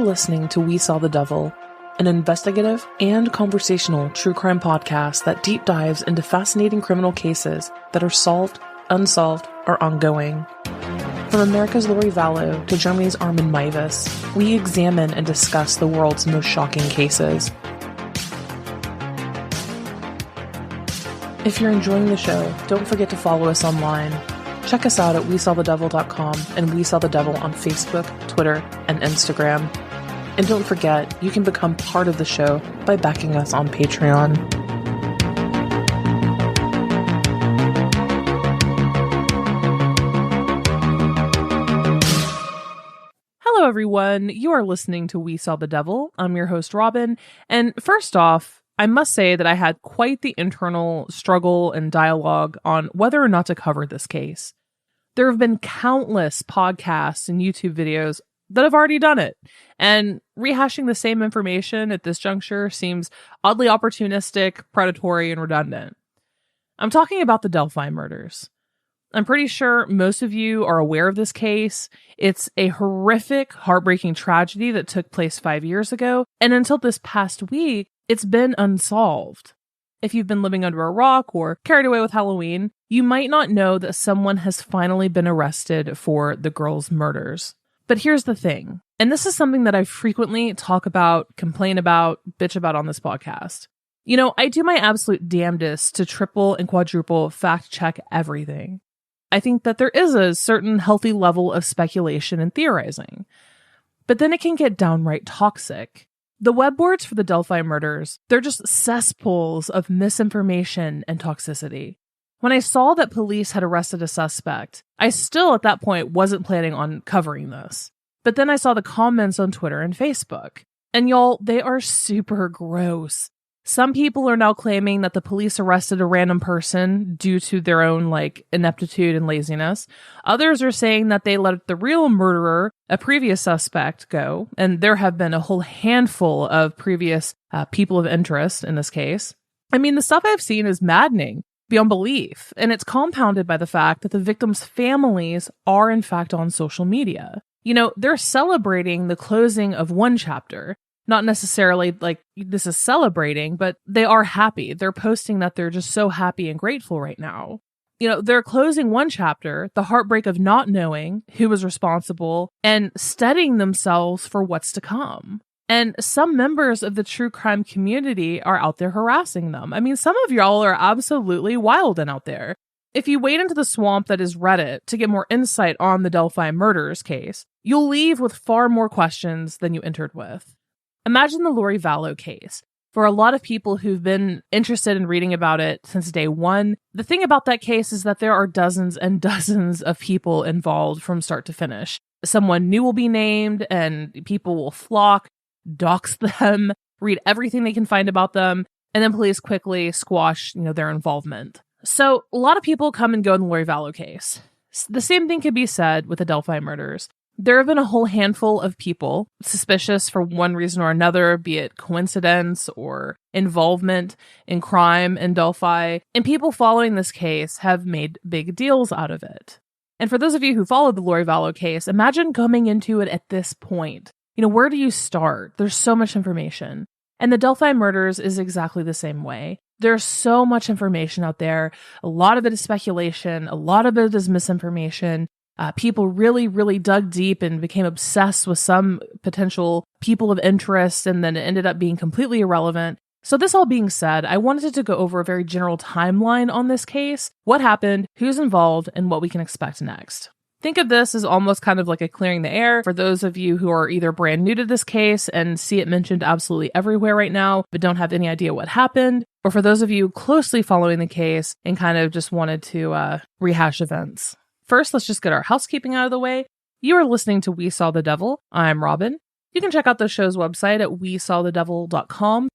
are listening to We Saw the Devil, an investigative and conversational true crime podcast that deep dives into fascinating criminal cases that are solved, unsolved, or ongoing. From America's Lori Vallow to Germany's Armin Meiwes, we examine and discuss the world's most shocking cases. If you're enjoying the show, don't forget to follow us online. Check us out at WeSawTheDevil.com and We Saw the Devil on Facebook, Twitter, and Instagram. And don't forget, you can become part of the show by backing us on Patreon. Hello, everyone. You are listening to We Saw the Devil. I'm your host, Robin. And first off, I must say that I had quite the internal struggle and dialogue on whether or not to cover this case. There have been countless podcasts and YouTube videos that have already done it, and rehashing the same information at this juncture seems oddly opportunistic, predatory, and redundant. I'm talking about the Delphi murders. I'm pretty sure most of you are aware of this case. It's a horrific, heartbreaking tragedy that took place 5 years ago, and until this past week, it's been unsolved. If you've been living under a rock or carried away with Halloween, you might not know that someone has finally been arrested for the girls' murders. But here's the thing, and this is something that I frequently talk about, complain about, bitch about on this podcast. You know, I do my absolute damnedest to triple and quadruple fact check everything. I think that there is a certain healthy level of speculation and theorizing. But then it can get downright toxic. The web boards for the Delphi murders, they're just cesspools of misinformation and toxicity. When I saw that police had arrested a suspect, I still at that point wasn't planning on covering this. But then I saw the comments on Twitter and Facebook. And y'all, they are super gross. Some people are now claiming that the police arrested a random person due to their own, ineptitude and laziness. Others are saying that they let the real murderer, a previous suspect, go. And there have been a whole handful of previous people of interest in this case. I mean, the stuff I've seen is maddening beyond belief. And it's compounded by the fact that the victims' families are, in fact, on social media. You know, they're celebrating the closing of one chapter. Not necessarily like this is celebrating, but they are happy. They're posting that they're just so happy and grateful right now. You know, they're closing one chapter, the heartbreak of not knowing who was responsible, and steadying themselves for what's to come. And some members of the true crime community are out there harassing them. I mean, some of y'all are absolutely wild and out there. If you wade into the swamp that is Reddit to get more insight on the Delphi murders case, you'll leave with far more questions than you entered with. Imagine the Lori Vallow case. For a lot of people who've been interested in reading about it since day one, the thing about that case is that there are dozens and dozens of people involved from start to finish. Someone new will be named, and people will flock, dox them, read everything they can find about them, and then police quickly squash, their involvement. So a lot of people come and go in the Lori Vallow case. The same thing could be said with the Delphi murders. There have been a whole handful of people suspicious for one reason or another, be it coincidence or involvement in crime in Delphi, and people following this case have made big deals out of it. And for those of you who followed the Lori Vallow case, imagine coming into it at this point. Where do you start? There's so much information. And the Delphi murders is exactly the same way. There's so much information out there. A lot of it is speculation. A lot of it is misinformation. People really, really dug deep and became obsessed with some potential people of interest, and then it ended up being completely irrelevant. So this all being said, I wanted to go over a very general timeline on this case, what happened, who's involved, and what we can expect next. Think of this as almost kind of like a clearing the air for those of you who are either brand new to this case and see it mentioned absolutely everywhere right now, but don't have any idea what happened, or for those of you closely following the case and kind of just wanted to rehash events. First, let's just get our housekeeping out of the way. You are listening to We Saw the Devil. I'm Robin. You can check out the show's website at WeSawTheDevil.com.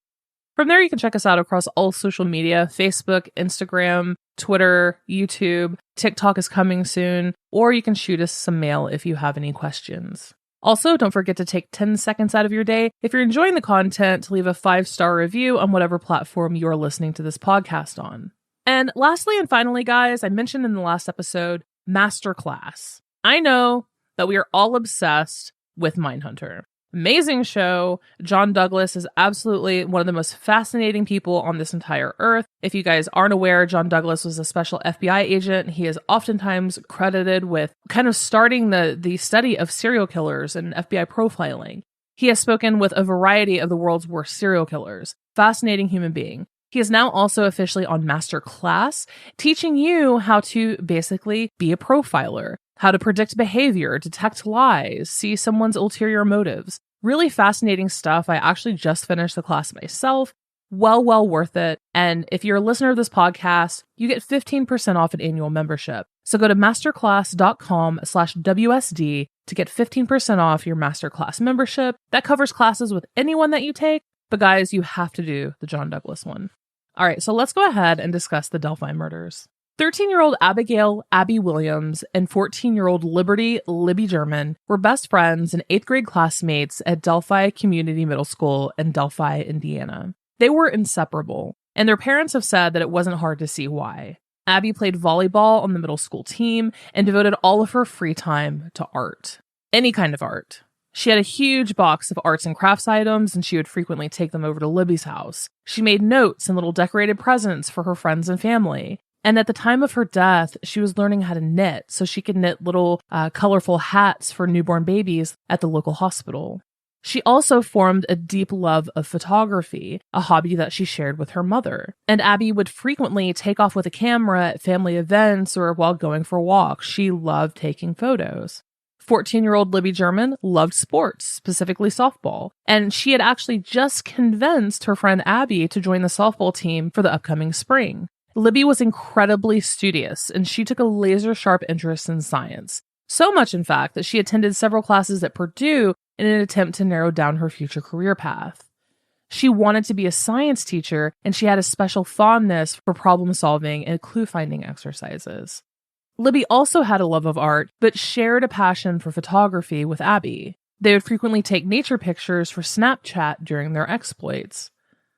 From there, you can check us out across all social media, Facebook, Instagram, Twitter, YouTube. TikTok is coming soon, or you can shoot us some mail if you have any questions. Also, don't forget to take 10 seconds out of your day, if you're enjoying the content, to leave a 5-star review on whatever platform you're listening to this podcast on. And lastly and finally, guys, I mentioned in the last episode, Masterclass. I know that we are all obsessed with Mindhunter. Amazing show. John Douglas is absolutely one of the most fascinating people on this entire earth. If you guys aren't aware, John Douglas was a special FBI agent. He is oftentimes credited with kind of starting the study of serial killers and FBI profiling. He has spoken with a variety of the world's worst serial killers. Fascinating human being. He is now also officially on Master Class, teaching you how to basically be a profiler, how to predict behavior, detect lies, see someone's ulterior motives. Really fascinating stuff. I actually just finished the class myself. Well worth it. And if you're a listener of this podcast, you get 15% off an annual membership. So go to masterclass.com/WSD to get 15% off your Masterclass membership. That covers classes with anyone that you take. But guys, you have to do the John Douglas one. All right, so let's go ahead and discuss the Delphi murders. 13-year-old Abigail, Abby Williams, and 14-year-old Libby German were best friends and 8th grade classmates at Delphi Community Middle School in Delphi, Indiana. They were inseparable, and their parents have said that it wasn't hard to see why. Abby played volleyball on the middle school team and devoted all of her free time to art. Any kind of art. She had a huge box of arts and crafts items, and she would frequently take them over to Libby's house. She made notes and little decorated presents for her friends and family. And at the time of her death, she was learning how to knit so she could knit little colorful hats for newborn babies at the local hospital. She also formed a deep love of photography, a hobby that she shared with her mother. And Abby would frequently take off with a camera at family events or while going for walks. She loved taking photos. 14-year-old Libby German loved sports, specifically softball, and she had actually just convinced her friend Abby to join the softball team for the upcoming spring. Libby was incredibly studious, and she took a laser-sharp interest in science. So much, in fact, that she attended several classes at Purdue in an attempt to narrow down her future career path. She wanted to be a science teacher, and she had a special fondness for problem-solving and clue-finding exercises. Libby also had a love of art, but shared a passion for photography with Abby. They would frequently take nature pictures for Snapchat during their exploits.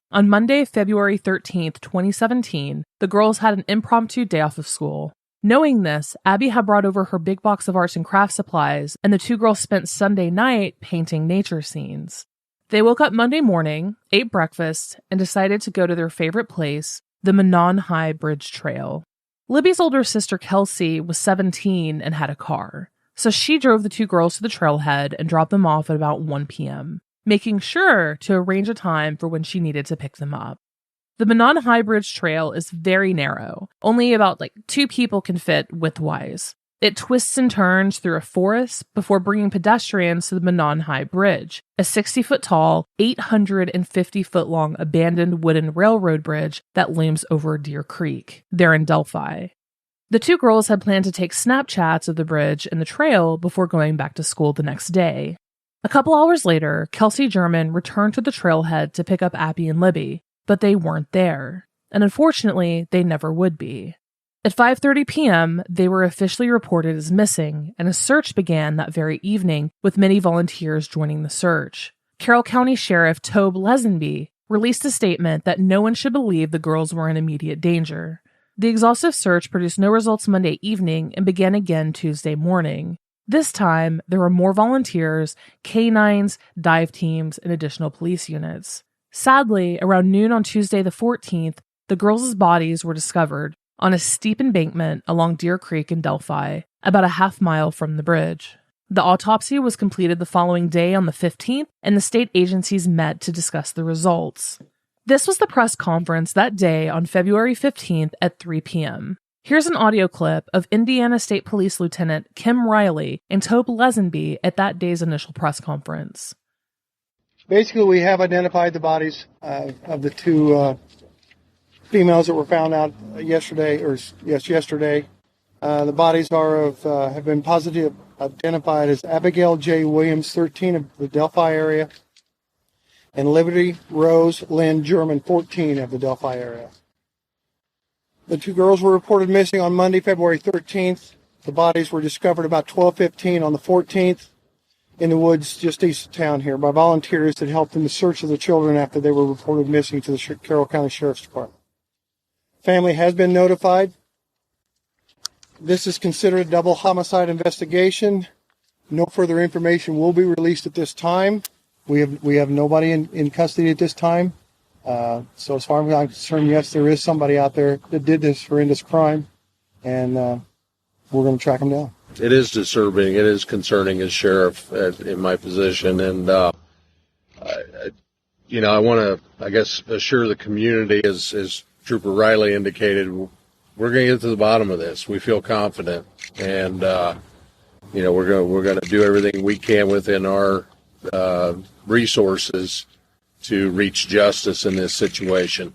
On Monday, February 13th, 2017, the girls had an impromptu day off of school. Knowing this, Abby had brought over her big box of arts and craft supplies, and the two girls spent Sunday night painting nature scenes. They woke up Monday morning, ate breakfast, and decided to go to their favorite place, the Monon High Bridge Trail. Libby's older sister Kelsey was 17 and had a car, so she drove the two girls to the trailhead and dropped them off at about 1 p.m., making sure to arrange a time for when she needed to pick them up. The Monon High Bridge Trail is very narrow. Only about 2 people can fit width-wise. It twists and turns through a forest before bringing pedestrians to the Monon High Bridge, a 60-foot-tall, 850-foot-long abandoned wooden railroad bridge that looms over Deer Creek. They're in Delphi. The two girls had planned to take Snapchats of the bridge and the trail before going back to school the next day. A couple hours later, Kelsey German returned to the trailhead to pick up Abby and Libby, but they weren't there, and unfortunately, they never would be. At 5:30 p.m., they were officially reported as missing, and a search began that very evening, with many volunteers joining the search. Carroll County Sheriff Tobe Lesenby released a statement that no one should believe the girls were in immediate danger. The exhaustive search produced no results Monday evening and began again Tuesday morning. This time, there were more volunteers, canines, dive teams, and additional police units. Sadly, around noon on Tuesday the 14th, the girls' bodies were discovered on a steep embankment along Deer Creek in Delphi, about a half-mile from the bridge. The autopsy was completed the following day on the 15th, and the state agencies met to discuss the results. This was the press conference that day on February 15th at 3 p.m. Here's an audio clip of Indiana State Police Lieutenant Kim Riley and Tobe Lesenby at that day's initial press conference. Basically, we have identified the bodies of the two females that were found out yesterday. The bodies have been positively identified as Abigail J. Williams, 13, of the Delphi area, and Libby Rose Lynn German, 14, of the Delphi area. The two girls were reported missing on Monday, February 13th. The bodies were discovered about 12:15 on the 14th in the woods just east of town here by volunteers that helped in the search of the children after they were reported missing to the Carroll County Sheriff's Department. Family has been notified. This is considered a double homicide investigation. No further information will be released at this time. We have nobody in custody at this time. So as far as I'm concerned, yes, there is somebody out there that did this horrendous crime, and we're going to track them down. It is disturbing. It is concerning as sheriff in my position, and I want to, I guess, assure the community, as Trooper Riley indicated, we're going to get to the bottom of this. We feel confident, and we're going to do everything we can within our resources to reach justice in this situation.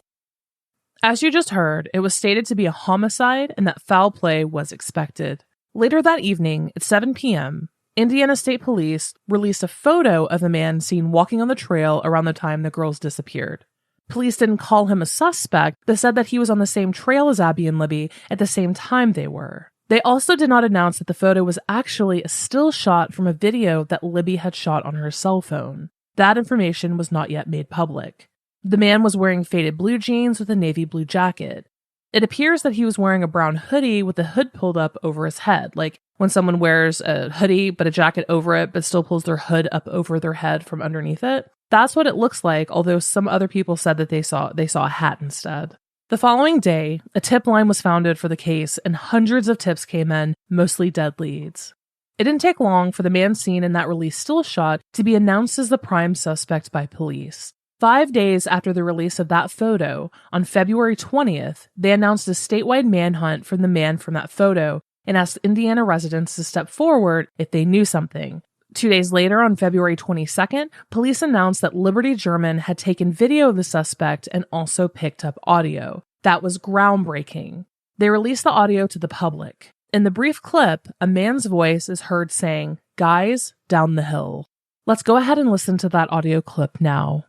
As you just heard, it was stated to be a homicide and that foul play was expected. Later that evening, at 7 p.m., Indiana State Police released a photo of a man seen walking on the trail around the time the girls disappeared. Police didn't call him a suspect, but said that he was on the same trail as Abby and Libby at the same time they were. They also did not announce that the photo was actually a still shot from a video that Libby had shot on her cell phone. That information was not yet made public. The man was wearing faded blue jeans with a navy blue jacket. It appears that he was wearing a brown hoodie with the hood pulled up over his head, like when someone wears a hoodie but a jacket over it but still pulls their hood up over their head from underneath it. That's what it looks like, although some other people said that they saw a hat instead. The following day, a tip line was founded for the case and hundreds of tips came in, mostly dead leads. It didn't take long for the man seen in that release still shot to be announced as the prime suspect by police. 5 days after the release of that photo, on February 20th, they announced a statewide manhunt for the man from that photo and asked Indiana residents to step forward if they knew something. 2 days later, on February 22nd, police announced that Libby German had taken video of the suspect and also picked up audio. That was groundbreaking. They released the audio to the public. In the brief clip, a man's voice is heard saying, "Guys, down the hill." Let's go ahead and listen to that audio clip now.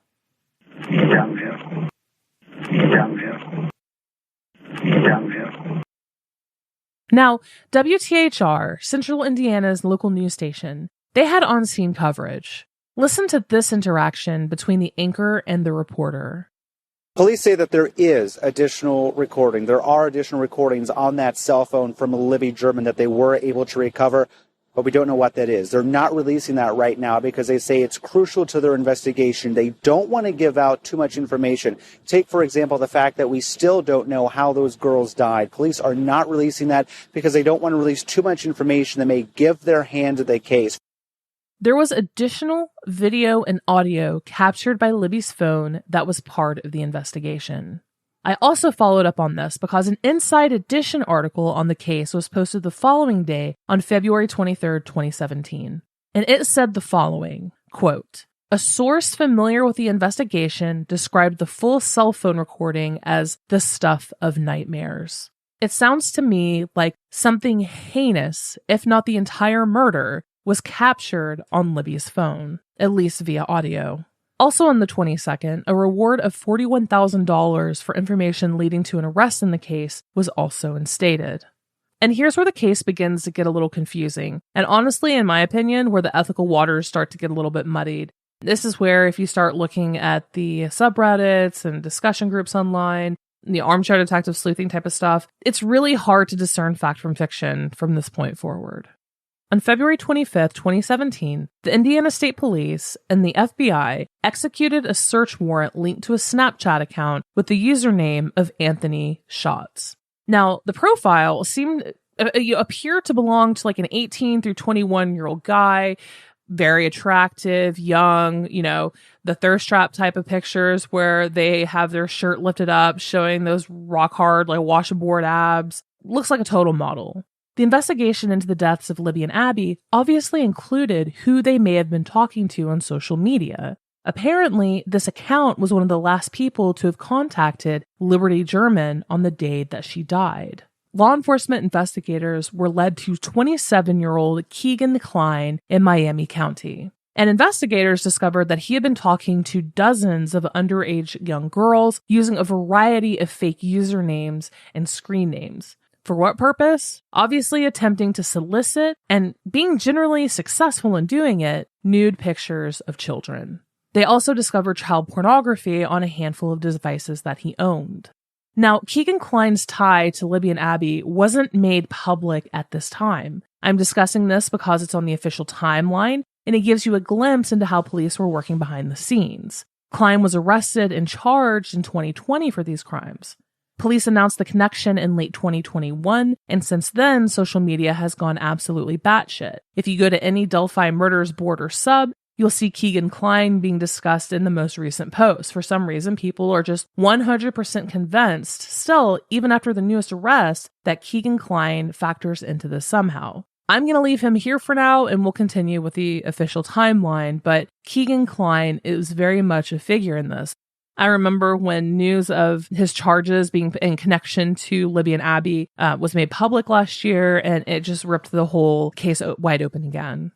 Downhill. Downhill. Downhill. Now, WTHR, Central Indiana's local news station, they had on-scene coverage. Listen to this interaction between the anchor and the reporter. Police say that there is additional recording. There are additional recordings on that cell phone from Libby German that they were able to recover, but we don't know what that is. They're not releasing that right now because they say it's crucial to their investigation. They don't want to give out too much information. Take, for example, the fact that we still don't know how those girls died. Police are not releasing that because they don't want to release too much information that may give their hand to the case. There was additional video and audio captured by Libby's phone that was part of the investigation. I also followed up on this because an Inside Edition article on the case was posted the following day on February 23, 2017. And it said the following, quote, "A source familiar with the investigation described the full cell phone recording as the stuff of nightmares. It sounds to me like something heinous, if not the entire murder, was captured on Libby's phone, at least via audio." Also on the 22nd, a reward of $41,000 for information leading to an arrest in the case was also instated. And here's where the case begins to get a little confusing, and honestly, in my opinion, where the ethical waters start to get a little bit muddied. This is where, if you start looking at the subreddits and discussion groups online, the armchair detective sleuthing type of stuff, it's really hard to discern fact from fiction from this point forward. On February 25th, 2017, the Indiana State Police and the FBI executed a search warrant linked to a Snapchat account with the username of Anthony Schatz. Now, the profile appeared to belong to like an 18 through 21-year-old guy, very attractive, young, the thirst trap type of pictures where they have their shirt lifted up, showing those rock hard, like washboard abs. Looks like a total model. The investigation into the deaths of Libby and Abby obviously included who they may have been talking to on social media. Apparently, this account was one of the last people to have contacted Libby German on the day that she died. Law enforcement investigators were led to 27-year-old Keegan Klein in Miami County. And investigators discovered that he had been talking to dozens of underage young girls using a variety of fake usernames and screen names. For what purpose? Obviously attempting to solicit, and being generally successful in doing it, nude pictures of children. They also discovered child pornography on a handful of devices that he owned. Now, Keegan Klein's tie to Libby and Abby wasn't made public at this time. I'm discussing this because it's on the official timeline, and it gives you a glimpse into how police were working behind the scenes. Klein was arrested and charged in 2020 for these crimes. Police announced the connection in late 2021, and since then, social media has gone absolutely batshit. If you go to any Delphi Murders board or sub, you'll see Keegan Klein being discussed in the most recent post. For some reason, people are just 100% convinced, still, even after the newest arrest, that Keegan Klein factors into this somehow. I'm going to leave him here for now, and we'll continue with the official timeline, but Keegan Klein is very much a figure in this. I remember when news of his charges being in connection to Libby and Abby was made public last year, and it just ripped the whole case wide open again.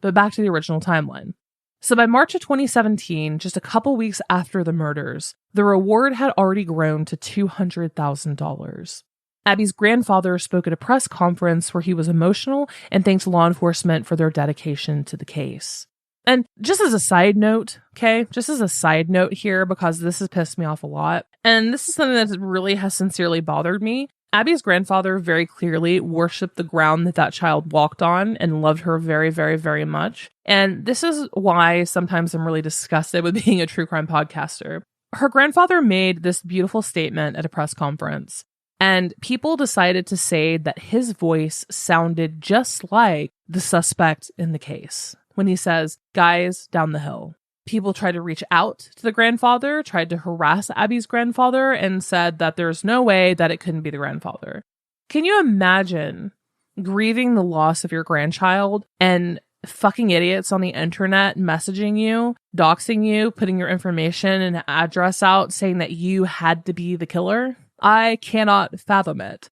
But back to the original timeline. So by March of 2017, just a couple weeks after the murders, the reward had already grown to $200,000. Abby's grandfather spoke at a press conference where he was emotional and thanked law enforcement for their dedication to the case. And just as a side note, okay, just as a side note here, because this has pissed me off a lot, and this is something that really has sincerely bothered me, Abby's grandfather very clearly worshipped the ground that child walked on and loved her very, very, very much. And this is why sometimes I'm really disgusted with being a true crime podcaster. Her grandfather made this beautiful statement at a press conference, and people decided to say that his voice sounded just like the suspect in the case. When he says, "Guys, down the hill." People tried to reach out to the grandfather, tried to harass Abby's grandfather, and said that there's no way that it couldn't be the grandfather. Can you imagine grieving the loss of your grandchild and fucking idiots on the internet messaging you, doxing you, putting your information and address out, saying that you had to be the killer? I cannot fathom it.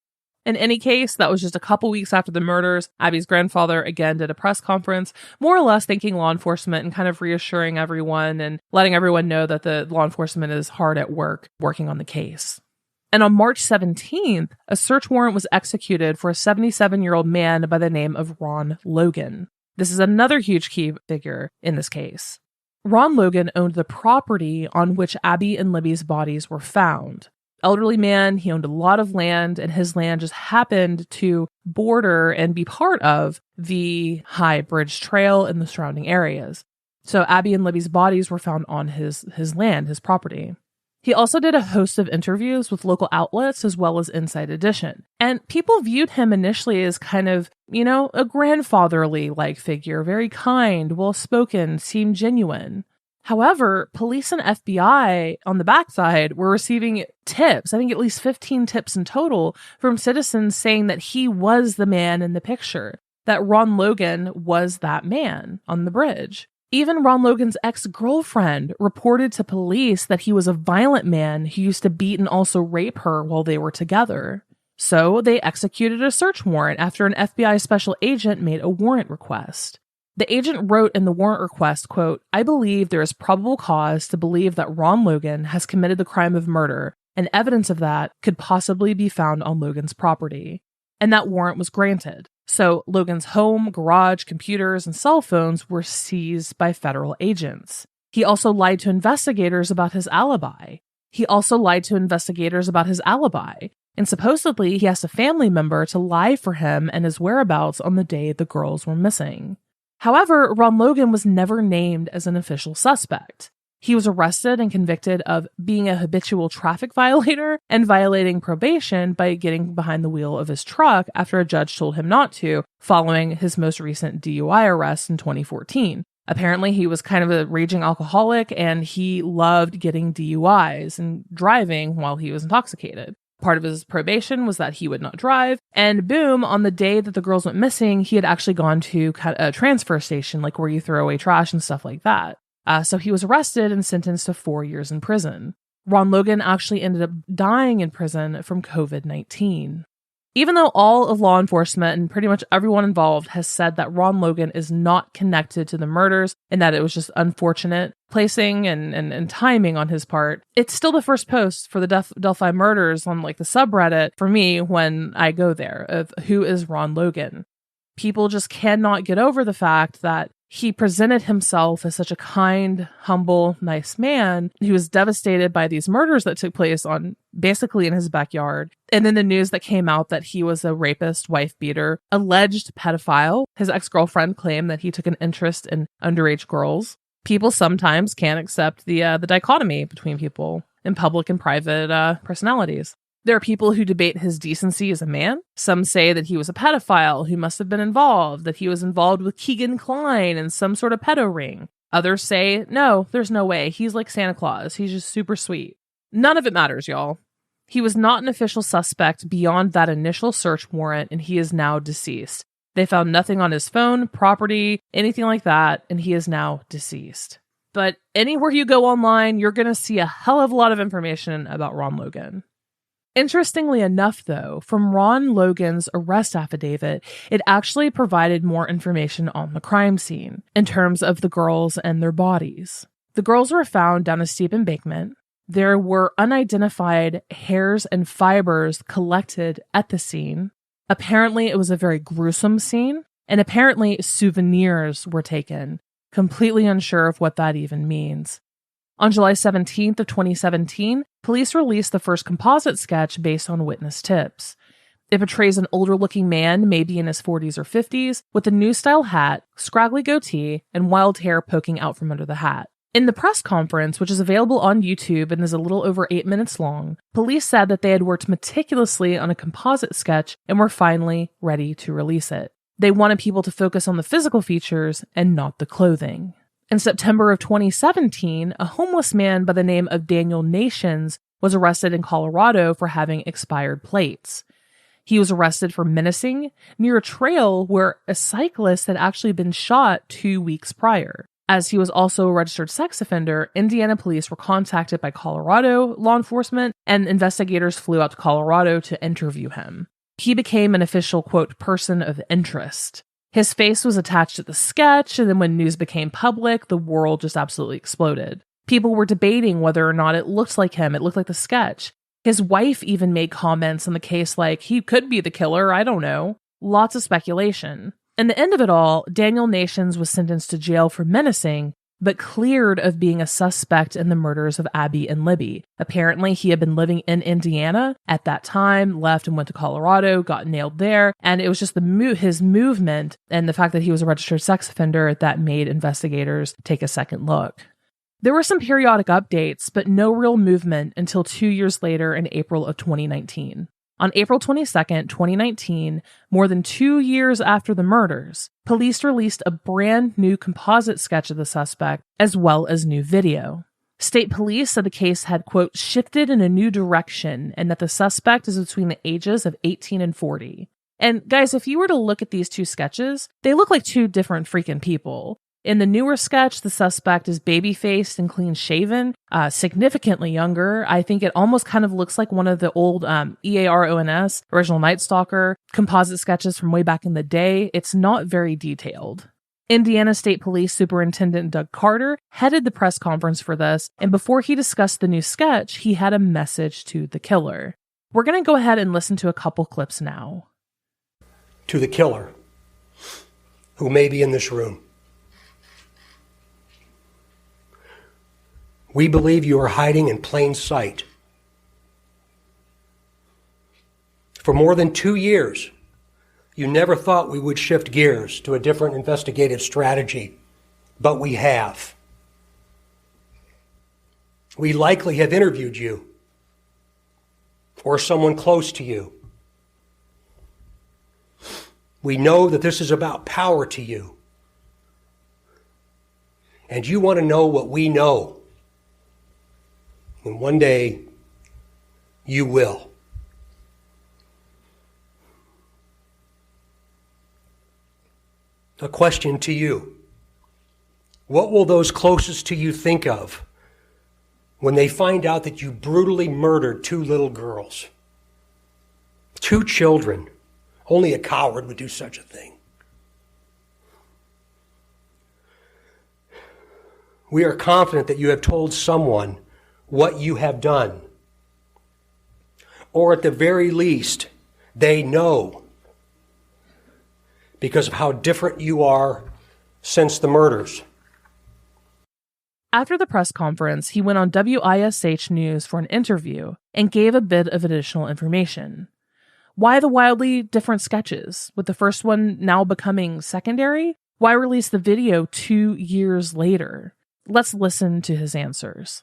In any case, that was just a couple weeks after the murders. Abby's grandfather again did a press conference, more or less thanking law enforcement and kind of reassuring everyone and letting everyone know that the law enforcement is hard at work working on the case. And on March 17th, a search warrant was executed for a 77-year-old man by the name of Ron Logan. This is another huge key figure in this case. Ron Logan owned the property on which Abby and Libby's bodies were found. Elderly man, he owned a lot of land, and his land just happened to border and be part of the High Bridge Trail and the surrounding areas. So Abby and Libby's bodies were found on his land, his property. He also did a host of interviews with local outlets as well as Inside Edition. And people viewed him initially as kind of, a grandfatherly-like figure, very kind, well-spoken, seemed genuine. However, police and FBI on the backside were receiving tips, I think at least 15 tips in total, from citizens saying that he was the man in the picture, that Ron Logan was that man on the bridge. Even Ron Logan's ex-girlfriend reported to police that he was a violent man who used to beat and also rape her while they were together. So they executed a search warrant after an FBI special agent made a warrant request. The agent wrote in the warrant request, quote, "I believe there is probable cause to believe that Ron Logan has committed the crime of murder, and evidence of that could possibly be found on Logan's property." And that warrant was granted. So Logan's home, garage, computers, and cell phones were seized by federal agents. He also lied to investigators about his alibi. And supposedly he asked a family member to lie for him and his whereabouts on the day the girls were missing. However, Ron Logan was never named as an official suspect. He was arrested and convicted of being a habitual traffic violator and violating probation by getting behind the wheel of his truck after a judge told him not to, following his most recent DUI arrest in 2014. Apparently, he was kind of a raging alcoholic and he loved getting DUIs and driving while he was intoxicated. Part of his probation was that he would not drive. And boom, on the day that the girls went missing, he had actually gone to a transfer station, like where you throw away trash and stuff like that. So he was arrested and sentenced to 4 years in prison. Ron Logan actually ended up dying in prison from COVID-19. Even though all of law enforcement and pretty much everyone involved has said that Ron Logan is not connected to the murders and that it was just unfortunate placing and timing on his part, it's still the first post for the Delphi murders on the subreddit for me when I go there of who is Ron Logan. People just cannot get over the fact that He presented himself as such a kind, humble, nice man who was devastated by these murders that took place on basically in his backyard. And then the news that came out that he was a rapist, wife beater, alleged pedophile. His ex-girlfriend claimed that he took an interest in underage girls. People sometimes can't accept the dichotomy between people in public and private personalities. There are people who debate his decency as a man. Some say that he was a pedophile who must have been involved, that he was involved with Keegan Kline and some sort of pedo ring. Others say, no, there's no way. He's like Santa Claus. He's just super sweet. None of it matters, y'all. He was not an official suspect beyond that initial search warrant, and he is now deceased. They found nothing on his phone, property, anything like that, and he is now deceased. But anywhere you go online, you're going to see a hell of a lot of information about Ron Logan. Interestingly enough, though, from Ron Logan's arrest affidavit, it actually provided more information on the crime scene in terms of the girls and their bodies. The girls were found down a steep embankment. There were unidentified hairs and fibers collected at the scene. Apparently, it was a very gruesome scene, and apparently souvenirs were taken. Completely unsure of what that even means. On July 17th of 2017, police released the first composite sketch based on witness tips. It portrays an older-looking man, maybe in his 40s or 50s, with a new-style hat, scraggly goatee, and wild hair poking out from under the hat. In the press conference, which is available on YouTube and is a little over 8 minutes long, police said that they had worked meticulously on a composite sketch and were finally ready to release it. They wanted people to focus on the physical features and not the clothing. In September of 2017, a homeless man by the name of Daniel Nations was arrested in Colorado for having expired plates. He was arrested for menacing near a trail where a cyclist had actually been shot 2 weeks prior. As he was also a registered sex offender, Indiana police were contacted by Colorado law enforcement, and investigators flew out to Colorado to interview him. He became an official, quote, person of interest. His face was attached to the sketch, and then when news became public, the world just absolutely exploded. People were debating whether or not it looked like him, it looked like the sketch. His wife even made comments on the case like, he could be the killer, I don't know. Lots of speculation. In the end of it all, Daniel Nations was sentenced to jail for menacing, but cleared of being a suspect in the murders of Abby and Libby. Apparently, he had been living in Indiana at that time, left and went to Colorado, got nailed there, and it was just his movement and the fact that he was a registered sex offender that made investigators take a second look. There were some periodic updates, but no real movement until 2 years later in April of 2019. On April 22nd, 2019, more than 2 years after the murders, police released a brand new composite sketch of the suspect, as well as new video. State police said the case had, quote, shifted in a new direction and that the suspect is between the ages of 18 and 40. And guys, if you were to look at these two sketches, they look like two different freaking people. In the newer sketch, the suspect is baby-faced and clean-shaven, significantly younger. I think it almost kind of looks like one of the old EARONS, Original Night Stalker, composite sketches from way back in the day. It's not very detailed. Indiana State Police Superintendent Doug Carter headed the press conference for this, and before he discussed the new sketch, he had a message to the killer. We're going to go ahead and listen to a couple clips now. To the killer, who may be in this room. We believe you are hiding in plain sight. For more than 2 years, you never thought we would shift gears to a different investigative strategy, but we have. We likely have interviewed you or someone close to you. We know that this is about power to you, and you want to know what we know. And one day, you will. A question to you. What will those closest to you think of when they find out that you brutally murdered 2 little girls? 2 children. Only a coward would do such a thing. We are confident that you have told someone what you have done. Or at the very least, they know because of how different you are since the murders. After the press conference, he went on WISH News for an interview and gave a bit of additional information. Why the wildly different sketches, with the first one now becoming secondary? Why release the video 2 years later? Let's listen to his answers.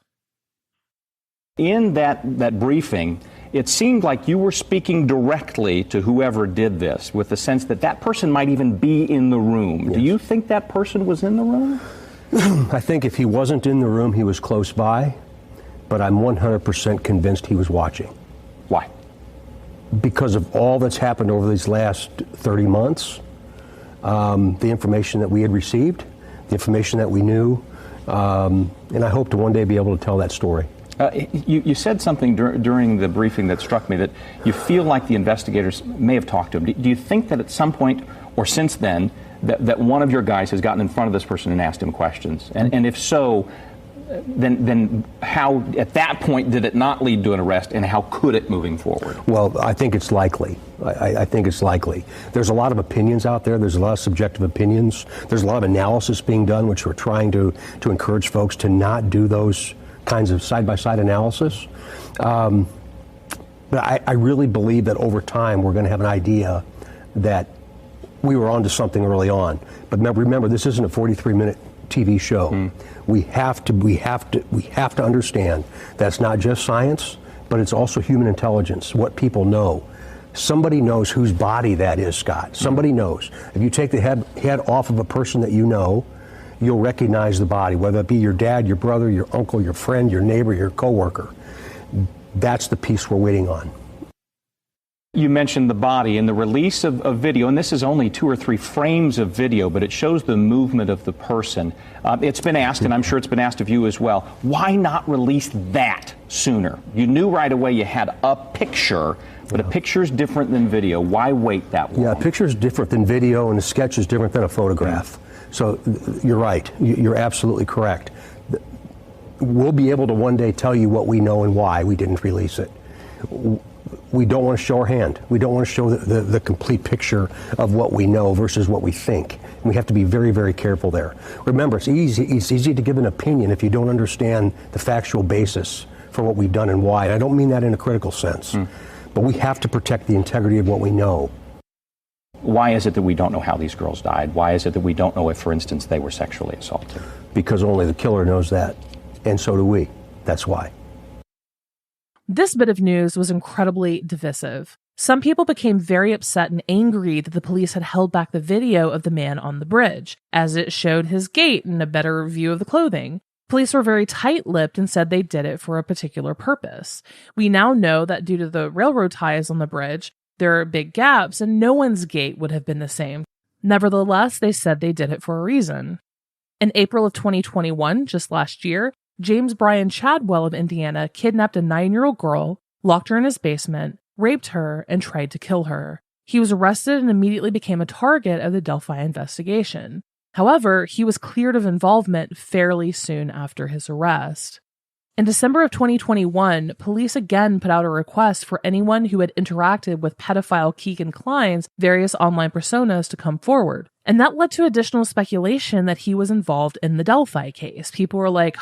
In that briefing, it seemed like you were speaking directly to whoever did this, with the sense that that person might even be in the room. Yes. Do you think that person was in the room? I think if he wasn't in the room, he was close by, but I'm 100% convinced he was watching. Why? Because of all that's happened over these last 30 months, the information that we had received, the information that we knew, and I hope to one day be able to tell that story. You said something during the briefing that struck me, that you feel like the investigators may have talked to him. Do you think that at some point or since then that one of your guys has gotten in front of this person and asked him questions? And if so, then how, at that point, did it not lead to an arrest, and how could it moving forward? Well, I think it's likely. I think it's likely. There's a lot of opinions out there. There's a lot of subjective opinions. There's a lot of analysis being done, which we're trying to encourage folks to not do those kinds of side-by-side analysis. But I really believe that over time we're going to have an idea that we were onto something early on. But remember, this isn't a 43-minute TV show. We have to understand that's not just science, but it's also human intelligence, what people know. Somebody knows whose body that is, Scott. Somebody knows. If you take the head off of a person that you know, you'll recognize the body, whether it be your dad, your brother, your uncle, your friend, your neighbor, your coworker. That's the piece we're waiting on. You mentioned the body and the release of video, and this is only 2 or 3 frames of video, but it shows the movement of the person. It's been asked, and I'm sure it's been asked of you as well, why not release that sooner? You knew right away you had a picture, but a picture's different than video. Why wait that long? Yeah, a picture's different than video, and a sketch is different than a photograph. So you're right. You're absolutely correct. We'll be able to one day tell you what we know and why we didn't release it. We don't want to show our hand. We don't want to show the complete picture of what we know versus what we think. And we have to be very, very careful there. Remember, it's easy to give an opinion if you don't understand the factual basis for what we've done and why. And I don't mean that in a critical sense. But we have to protect the integrity of what we know. Why is it that we don't know how these girls died? Why is it that we don't know if, for instance, they were sexually assaulted? Because only the killer knows that. And so do we. That's why. This bit of news was incredibly divisive. Some people became very upset and angry that the police had held back the video of the man on the bridge, as it showed his gait and a better view of the clothing. Police were very tight-lipped and said they did it for a particular purpose. We now know that due to the railroad ties on the bridge, there are big gaps and no one's gait would have been the same. Nevertheless, they said they did it for a reason. In April of 2021, just last year, James Brian Chadwell of Indiana kidnapped a 9-year-old girl, locked her in his basement, raped her, and tried to kill her. He was arrested and immediately became a target of the Delphi investigation. However, he was cleared of involvement fairly soon after his arrest. In December of 2021, police again put out a request for anyone who had interacted with pedophile Keegan Klein's various online personas to come forward. And that led to additional speculation that he was involved in the Delphi case. People were like,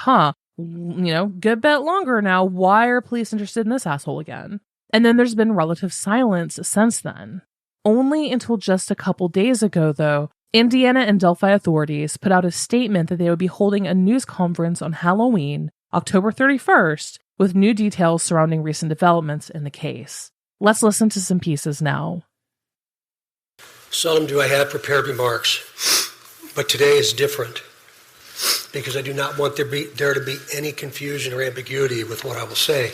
good bit longer now. Why are police interested in this asshole again? And then there's been relative silence since then. Only until just a couple days ago, though, Indiana and Delphi authorities put out a statement that they would be holding a news conference on Halloween, October 31st, with new details surrounding recent developments in the case. Let's listen to some pieces now. Seldom do I have prepared remarks, but today is different because I do not want there to be any confusion or ambiguity with what I will say.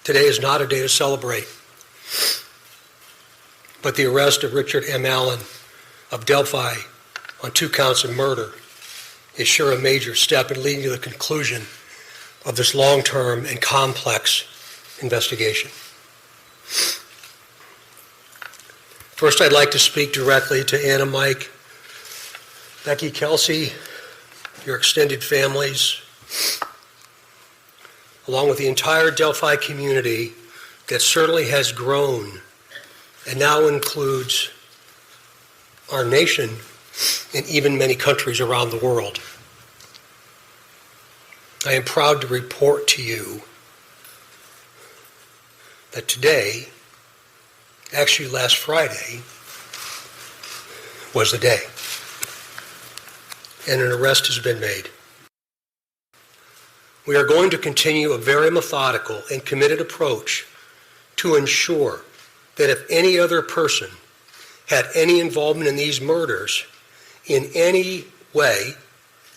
Today is not a day to celebrate, but the arrest of Richard M. Allen of Delphi on 2 counts of murder is sure a major step in leading to the conclusion of this long-term and complex investigation. First, I'd like to speak directly to Anna, Mike, Becky, Kelsey, your extended families, along with the entire Delphi community that certainly has grown and now includes our nation and even many countries around the world. I am proud to report to you that today, actually last Friday, was the day. And an arrest has been made. We are going to continue a very methodical and committed approach to ensure that if any other person had any involvement in these murders in any way,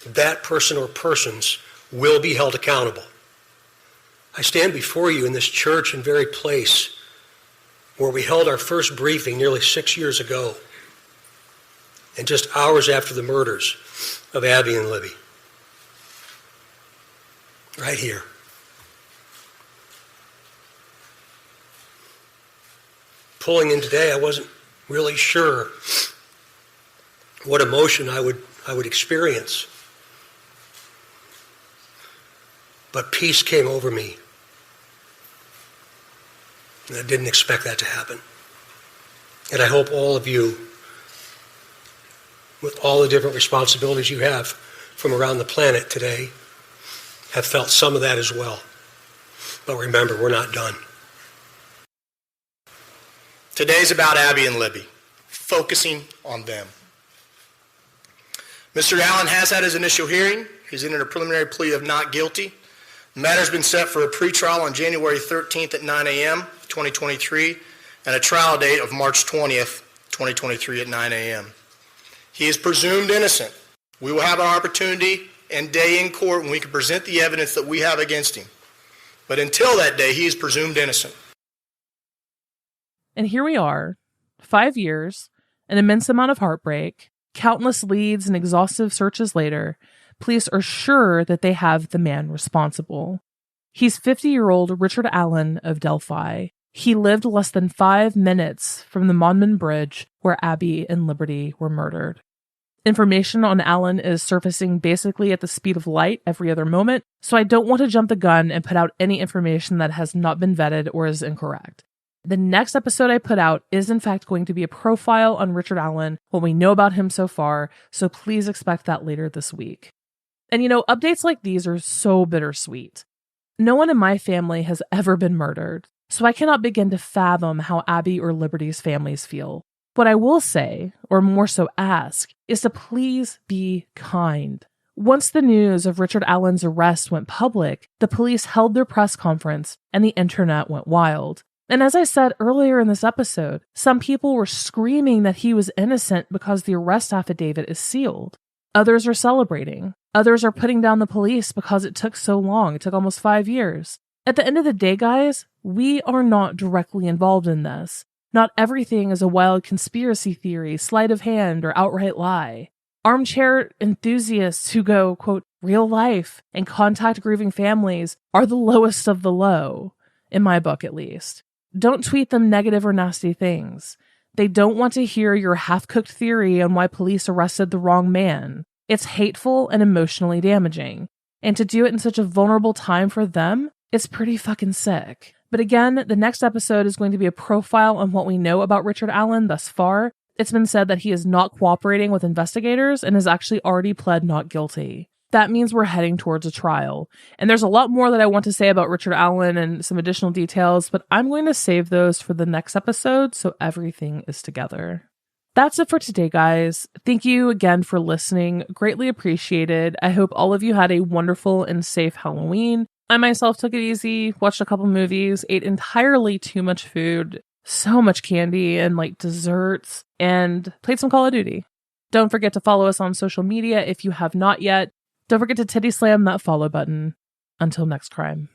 that person or persons will be held accountable. I stand before you in this church and very place where we held our first briefing nearly 6 years ago, and just hours after the murders of Abby and Libby. Right here. Pulling in today, I wasn't really sure what emotion I would experience. But peace came over me. And I didn't expect that to happen. And I hope all of you, with all the different responsibilities you have from around the planet today, have felt some of that as well. But remember, we're not done. Today's about Abby and Libby, focusing on them. Mr. Allen has had his initial hearing. He's entered a preliminary plea of not guilty. The matter's been set for a pretrial on January 13th at 9 a.m., 2023, and a trial date of March 20th, 2023 at 9 a.m. He is presumed innocent. We will have an opportunity and day in court when we can present the evidence that we have against him. But until that day, he is presumed innocent. And here we are, 5 years, an immense amount of heartbreak, countless leads and exhaustive searches later, police are sure that they have the man responsible. He's 50-year-old Richard Allen of Delphi. He lived less than 5 minutes from the Monon Bridge where Abby and Liberty were murdered. Information on Allen is surfacing basically at the speed of light every other moment, so I don't want to jump the gun and put out any information that has not been vetted or is incorrect. The next episode I put out is in fact going to be a profile on Richard Allen, what we know about him so far, so please expect that later this week. And updates like these are so bittersweet. No one in my family has ever been murdered, so I cannot begin to fathom how Abby or Liberty's families feel. What I will say, or more so ask, is to please be kind. Once the news of Richard Allen's arrest went public, the police held their press conference and the internet went wild. And as I said earlier in this episode, some people were screaming that he was innocent because the arrest affidavit is sealed. Others are celebrating. Others are putting down the police because it took so long. It took almost 5 years. At the end of the day, guys, we are not directly involved in this. Not everything is a wild conspiracy theory, sleight of hand, or outright lie. Armchair enthusiasts who go, quote, real life and contact grieving families are the lowest of the low, in my book at least. Don't tweet them negative or nasty things. They don't want to hear your half-cooked theory on why police arrested the wrong man. It's hateful and emotionally damaging. And to do it in such a vulnerable time for them, it's pretty fucking sick. But again, the next episode is going to be a profile on what we know about Richard Allen thus far. It's been said that he is not cooperating with investigators and has actually already pled not guilty. That means we're heading towards a trial. And there's a lot more that I want to say about Richard Allen and some additional details, but I'm going to save those for the next episode so everything is together. That's it for today, guys. Thank you again for listening. Greatly appreciated. I hope all of you had a wonderful and safe Halloween. I myself took it easy, watched a couple movies, ate entirely too much food, so much candy and desserts, and played some Call of Duty. Don't forget to follow us on social media if you have not yet. Don't forget to titty slam that follow button. Until next crime.